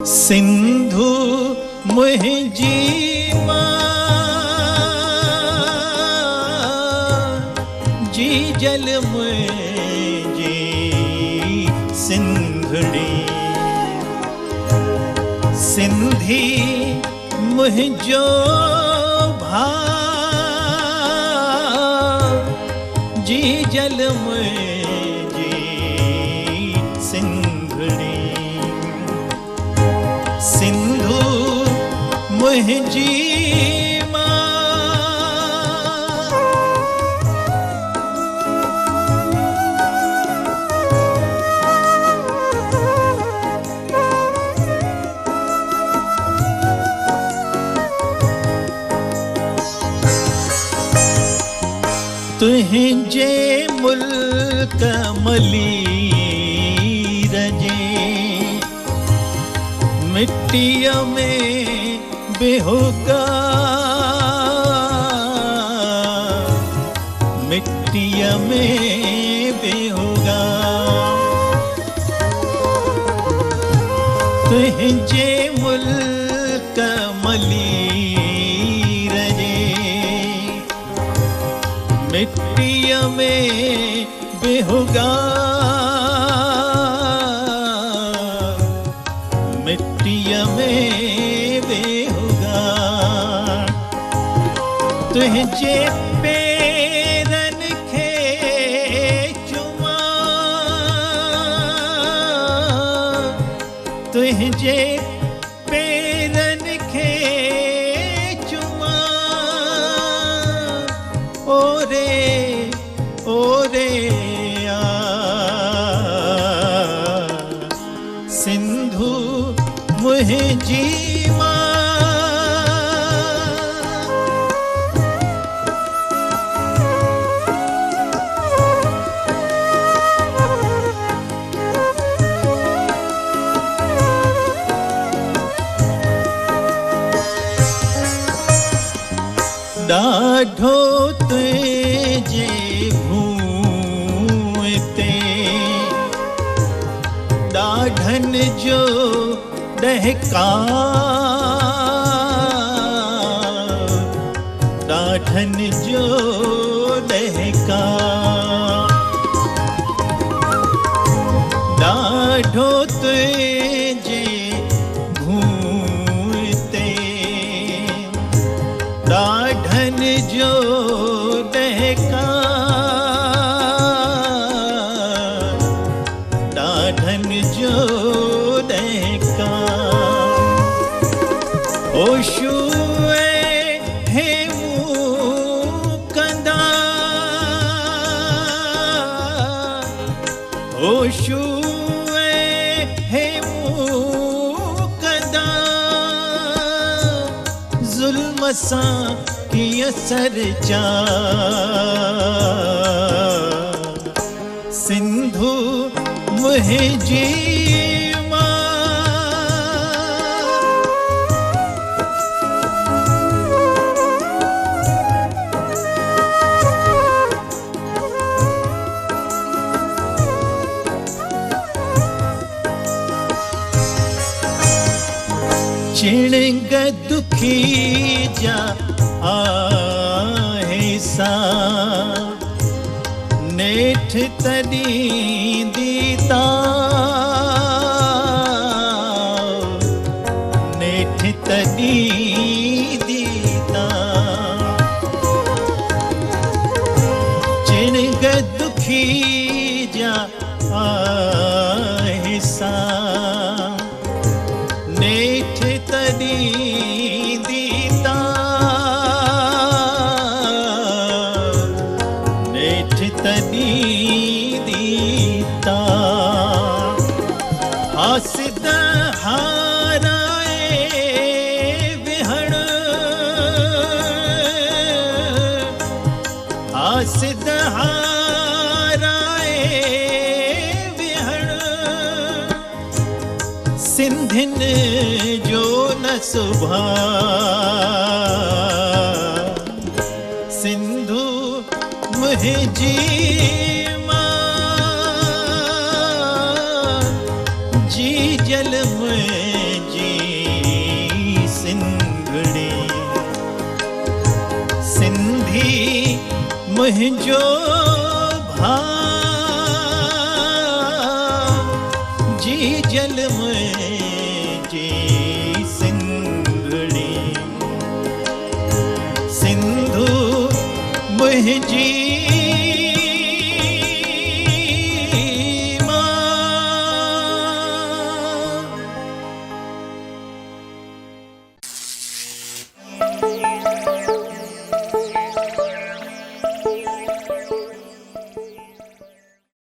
सिंधु मुंहिंजी मां जी जल मुंहिंजी सिंधड़ी सिंधी मुंहिंजो भाउ जी जल मुंहिंजी सिंधड़ी सिंधु मुंहिंजी मां तुंहिंजे मुल्क मलीर जे मिट्टीअ में बेहुगा मिट्टीअ में बेहुगा तुंहिंजे मुल्क मलीर जे मिट्टीअ में बेहुगा मिट्टीअ में बेहुगा तुंहिंजे पेरनि खे चुमा तुंहिंजे पेरनि खे चुमा ओरे ओरे आ सिंधु मुंहिंजी मां ॾाढो तुंहिंजे भूमि ते ॾाढनि जो ॾहकार ॾाढनि जो ॾहकार ॾाढो तुंहिंजे भूमि ते ॾाढनि जो ॾहकार ॾाढनि जो होशूए हेमूं कंदा होशूए हेमूं कंदा ज़ुल्म सां कीअं सरचा सिंधु मुंहिंजी चिणग दुखी जा आहे सा नेठ तॾहिं दीता नेठ तॾहिं दीता चिणग दुखी जा आहे सा नेठ तॾहिं दीता नेठ तॾहिं दीता हासिद हाराए विहण हासिद हाराए विहण सिंधियुनि जो न सुभा सिंधु मुंहिंजी मां जी जल मुंहिंजी मुझो भाव जी जल में जी सिंधुड़ी सिंधु मुझी